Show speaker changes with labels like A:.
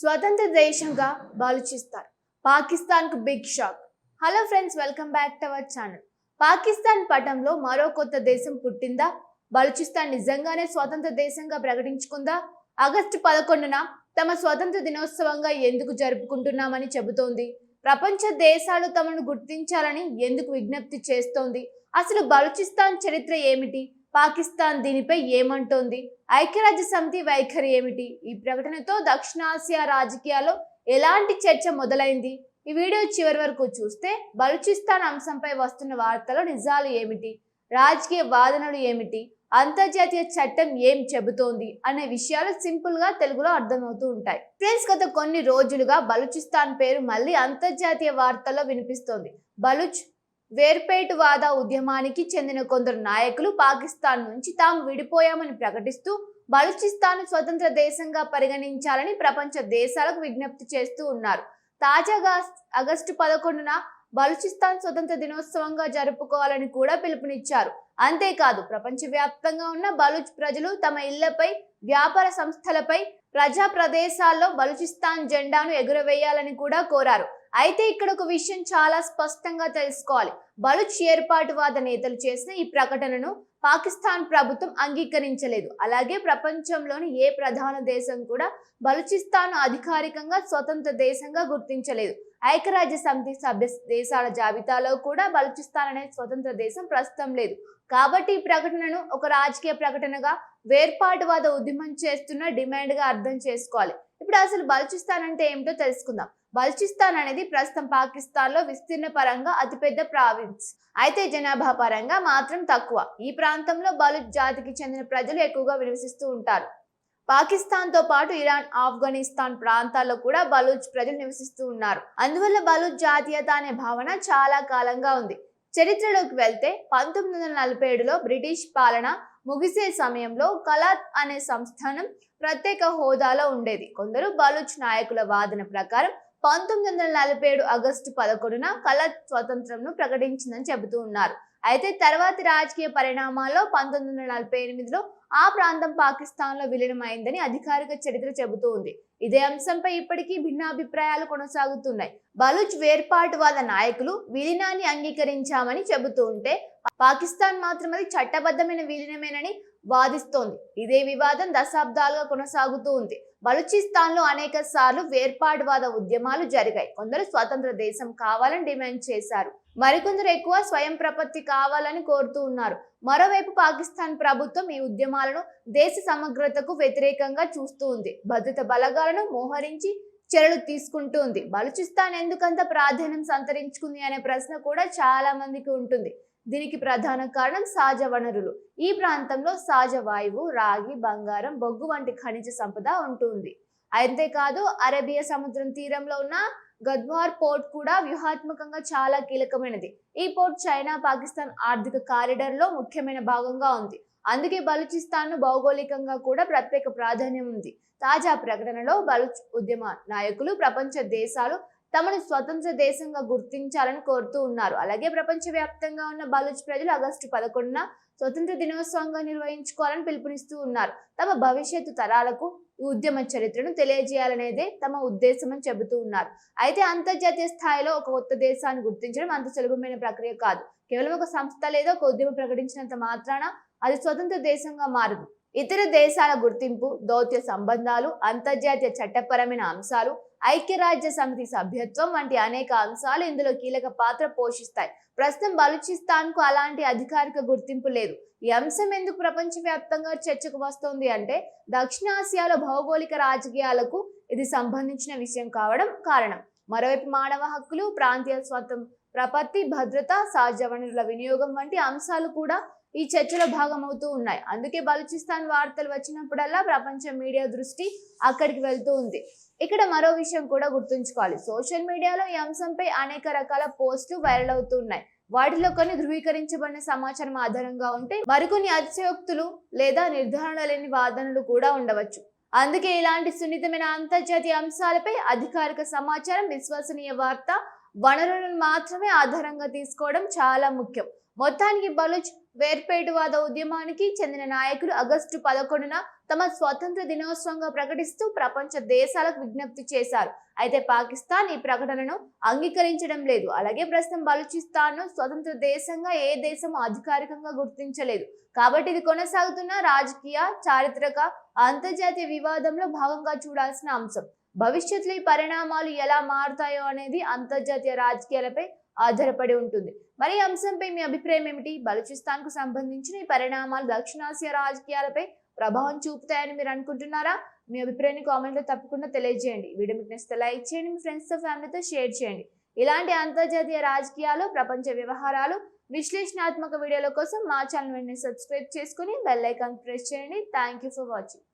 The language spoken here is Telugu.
A: స్వతంత్ర దేశంగా బలూచిస్తాన్ పాకిస్తాన్ కు big shock. Hello friends, welcome back to our channel. Pakistan పటంలో మరో కొత్త దేశం పుట్టిందా? బలూచిస్తాన్ నిజంగానే స్వతంత్ర దేశంగా ప్రకటించుకుందా? ఆగస్టు 11న తమ స్వతంత్ర దినోత్సవంగా ఎందుకు జరుపుకుంటున్నామని చెబుతోంది? ప్రపంచ దేశాలు తమను గుర్తించాలని ఎందుకు విజ్ఞప్తి చేస్తోంది? అసలు బలూచిస్తాన్ చరిత్ర ఏమిటి? పాకిస్తాన్ దీనిపై ఏమంటోంది? ఐక్యరాజ్య సమితి వైఖరి ఏమిటి? ఈ ప్రకటనతో దక్షిణాసియా రాజకీయాల్లో ఎలాంటి చర్చ మొదలైంది? ఈ వీడియో చివరి వరకు చూస్తే బలూచిస్తాన్ అంశంపై వస్తున్న వార్తల నిజాలు ఏమిటి, రాజకీయ వాదనలు ఏమిటి, అంతర్జాతీయ చట్టం ఏం చెబుతోంది అనే విషయాలు సింపుల్ గా తెలుగులో అర్థమవుతూ ఉంటాయి. ఫ్రెండ్స్, గత కొన్ని రోజులుగా బలూచిస్తాన్ పేరు మళ్ళీ అంతర్జాతీయ వార్తల్లో వినిపిస్తోంది. బలూచ్ వేర్పేటువాద ఉద్యమానికి చెందిన కొందరు నాయకులు పాకిస్తాన్ నుంచి తాము విడిపోయామని ప్రకటిస్తూ బలూచిస్తాన్ స్వతంత్ర దేశంగా పరిగణించాలని ప్రపంచ దేశాలకు విజ్ఞప్తి చేస్తూ ఉన్నారు. తాజాగా ఆగస్టు 11న బలూచిస్తాన్ స్వతంత్ర దినోత్సవంగా జరుపుకోవాలని కూడా పిలుపునిచ్చారు. అంతేకాదు, ప్రపంచవ్యాప్తంగా ఉన్న బలూచ్ ప్రజలు తమ ఇళ్లపై, వ్యాపార సంస్థలపై, ప్రజా ప్రదేశాల్లో బలూచిస్తాన్ జెండాను ఎగురవేయాలని కూడా కోరారు. అయితే ఇక్కడ ఒక విషయం చాలా స్పష్టంగా తెలుసుకోవాలి. బలూచ్ ఏర్పాటువాద నేతలు చేసిన ఈ ప్రకటనను పాకిస్తాన్ ప్రభుత్వం అంగీకరించలేదు. అలాగే ప్రపంచంలోని ఏ ప్రధాన దేశం కూడా బలూచిస్తాన్ అధికారికంగా స్వతంత్ర దేశంగా గుర్తించలేదు. ఐక్యరాజ్య సమితి సభ్య దేశాల జాబితాలో కూడా బలూచిస్తాన్ అనే స్వతంత్ర దేశం ప్రస్తుతం లేదు. కాబట్టి ఈ ప్రకటనను ఒక రాజకీయ ప్రకటనగా, వేర్పాటువాద ఉద్యమం చేస్తున్న డిమాండ్ గా అర్థం చేసుకోవాలి. ఇప్పుడు అసలు బలూచిస్తాన్ అంటే ఏమిటో తెలుసుకుందాం. బలూచిస్తాన్ అనేది ప్రస్తుతం పాకిస్తాన్ లో విస్తీర్ణ పరంగా అతిపెద్ద ప్రావిన్స్, అయితే జనాభా పరంగా మాత్రం తక్కువ. ఈ ప్రాంతంలో బలూచ్ జాతికి చెందిన ప్రజలు ఎక్కువగా నివసిస్తూ ఉంటారు. పాకిస్తాన్ తో పాటు ఇరాన్, ఆఫ్ఘనిస్తాన్ ప్రాంతాల్లో కూడా బలూచ్ ప్రజలు నివసిస్తూ ఉన్నారు. అందువల్ల బలూచ్ జాతీయత అనే భావన చాలా కాలంగా ఉంది. చరిత్రలోకి వెళ్తే 1947లో బ్రిటిష్ పాలన ముగిసే సమయంలో కలాత్ అనే సంస్థానం ప్రత్యేక హోదాలో ఉండేది. కొందరు బలూచ్ నాయకుల వాదన ప్రకారం 1947 ఆగస్టు 11న కలాత్ స్వతంత్రంను ప్రకటించిందని చెబుతూ ఉన్నారు. అయితే తర్వాతి రాజకీయ పరిణామాల్లో 1948లో ఆ ప్రాంతం పాకిస్తాన్ లో విలీనమైందని అధికారిక చరిత్ర చెబుతూ ఉంది. ఇదే అంశంపై ఇప్పటికీ భిన్నాభిప్రాయాలు కొనసాగుతున్నాయి. బలూచ్ వేర్పాటువాద నాయకులు విలీనాన్ని అంగీకరించామని చెబుతూ ఉంటే, పాకిస్తాన్ మాత్రం అది చట్టబద్ధమైన విలీనమేనని వాదిస్తోంది. ఇదే వివాదం దశాబ్దాలుగా కొనసాగుతూ ఉంది. బలూచిస్తాన్ లో అనేక సార్లు వేర్పాటువాద ఉద్యమాలు జరిగాయి. కొందరు స్వతంత్ర దేశం కావాలని డిమాండ్ చేశారు. మరికొందరు ఎక్కువ స్వయం ప్రపత్తి కావాలని కోరుతూ ఉన్నారు. మరోవైపు పాకిస్తాన్ ప్రభుత్వం ఈ ఉద్యమాలను దేశ సమగ్రతకు వ్యతిరేకంగా చూస్తూ ఉంది. భద్రత బలగాలను మోహరించి చర్యలు తీసుకుంటూ ఉంది. బలూచిస్తాన్ ఎందుకంత ప్రాధాన్యం సంతరించుకుంది అనే ప్రశ్న కూడా చాలా మందికి ఉంటుంది. దీనికి ప్రధాన కారణం సహజ వనరులు. ఈ ప్రాంతంలో సహజ వాయువు, రాగి, బంగారం, బొగ్గు వంటి ఖనిజ సంపద ఉంటుంది. అంతేకాదు, అరేబియా సముద్రం తీరంలో ఉన్న గద్వార్ పోర్ట్ కూడా వ్యూహాత్మకంగా చాలా కీలకమైనది. ఈ పోర్ట్ చైనా, పాకిస్తాన్ ఆర్థిక కారిడార్ లో ముఖ్యమైన భాగంగా ఉంది. అందుకే బలూచిస్తాన్ ను భౌగోళికంగా కూడా ప్రత్యేక ప్రాధాన్యం ఉంది. తాజా ప్రకటనలో బలూచ్ ఉద్యమ నాయకులు ప్రపంచ దేశాలు తమను స్వతంత్ర దేశంగా గుర్తించాలని కోరుతూ ఉన్నారు. అలాగే ప్రపంచ వ్యాప్తంగా ఉన్న బలూచ్ ప్రజలు ఆగస్టు 11న స్వతంత్ర దినోత్సవంగా నిర్వహించుకోవాలని పిలుపునిస్తూ ఉన్నారు. తమ భవిష్యత్తు తరాలకు ఈ ఉద్యమ చరిత్రను తెలియజేయాలనేదే తమ ఉద్దేశం అని చెబుతూ ఉన్నారు. అయితే అంతర్జాతీయ స్థాయిలో ఒక కొత్త దేశాన్ని గుర్తించడం అంత సులభమైన ప్రక్రియ కాదు. కేవలం ఒక సంస్థ లేదా ఒక ఉద్యమం ప్రకటించినంత మాత్రాన అది స్వతంత్ర దేశంగా మారదు. ఇతర దేశాల గుర్తింపు, దౌత్య సంబంధాలు, అంతర్జాతీయ చట్టపరమైన అంశాలు, ఐక్యరాజ్య సమితి సభ్యత్వం వంటి అనేక అంశాలు ఇందులో కీలక పాత్ర పోషిస్తాయి. ప్రస్తుతం బలూచిస్తాన్ కు అలాంటి అధికారిక గుర్తింపు లేదు. ఈ అంశం ఎందుకు ప్రపంచవ్యాప్తంగా చర్చకు వస్తోంది అంటే, దక్షిణాసియాలో భౌగోళిక రాజకీయాలకు ఇది సంబంధించిన విషయం కావడం కారణం. మరోవైపు మానవ హక్కులు, ప్రాంతీయ ప్రపత్తి, భద్రత, సహజ వనరుల వినియోగం వంటి అంశాలు కూడా ఈ చర్చలో భాగమవుతూ ఉన్నాయి. అందుకే బలూచిస్తాన్ వార్తలు వచ్చినప్పుడల్లా ప్రపంచ మీడియా దృష్టి అక్కడికి వెళ్తూ ఉంది. ఇక్కడ మరో విషయం కూడా గుర్తుంచుకోవాలి. సోషల్ మీడియాలో ఈ అంశంపై అనేక రకాల పోస్టులు వైరల్ అవుతూ ఉన్నాయి. వాటిలో కొన్ని ధృవీకరించబడిన సమాచారం ఆధారంగా ఉంటే, మరికొన్ని అతిశయోక్తులు లేదా నిర్ధారణ లేని వాదనలు కూడా ఉండవచ్చు. అందుకే ఇలాంటి సున్నితమైన అంతర్జాతీయ అంశాలపై అధికారిక సమాచారం, విశ్వసనీయ వార్త వనరులను మాత్రమే ఆధారంగా తీసుకోవడం చాలా ముఖ్యం. మొత్తానికి బలూచ్ వేర్పేటువాద ఉద్యమానికి చెందిన నాయకులు ఆగస్టు 11న తమ స్వతంత్ర దినోత్సవంగా ప్రకటిస్తూ ప్రపంచ దేశాలకు విజ్ఞప్తి చేశారు. అయితే పాకిస్తాన్ ఈ ప్రకటనను అంగీకరించడం లేదు. అలాగే ప్రస్తుతం బలూచిస్తాన్ ను స్వతంత్ర దేశంగా ఏ దేశము అధికారికంగా గుర్తించలేదు. కాబట్టి ఇది కొనసాగుతున్న రాజకీయ, చారిత్రక, అంతర్జాతీయ వివాదంలో భాగంగా చూడాల్సిన అంశం. భవిష్యత్తులో ఈ పరిణామాలు ఎలా మారుతాయో అనేది అంతర్జాతీయ రాజకీయాలపై ఆధారపడి ఉంటుంది. మరి ఈ అంశంపై మీ అభిప్రాయం ఏమిటి? బలూచిస్తాన్ కు సంబంధించిన ఈ పరిణామాలు దక్షిణాసియా రాజకీయాలపై ప్రభావం చూపుతాయని మీరు అనుకుంటున్నారా? మీ అభిప్రాయాన్ని కామెంట్ లో తప్పకుండా తెలియజేయండి. వీడియో మీకు నచ్చితే లైక్ చేయండి, మీ ఫ్రెండ్స్ తో ఫ్యామిలీతో షేర్ చేయండి. ఇలాంటి అంతర్జాతీయ రాజకీయాలు, ప్రపంచ వ్యవహారాలు, విశ్లేషణాత్మక వీడియోల కోసం మా ఛానల్ వెంటనే సబ్స్క్రైబ్ చేసుకుని బెల్ ఐకాన్ ప్రెస్ చేయండి. Thank you for watching.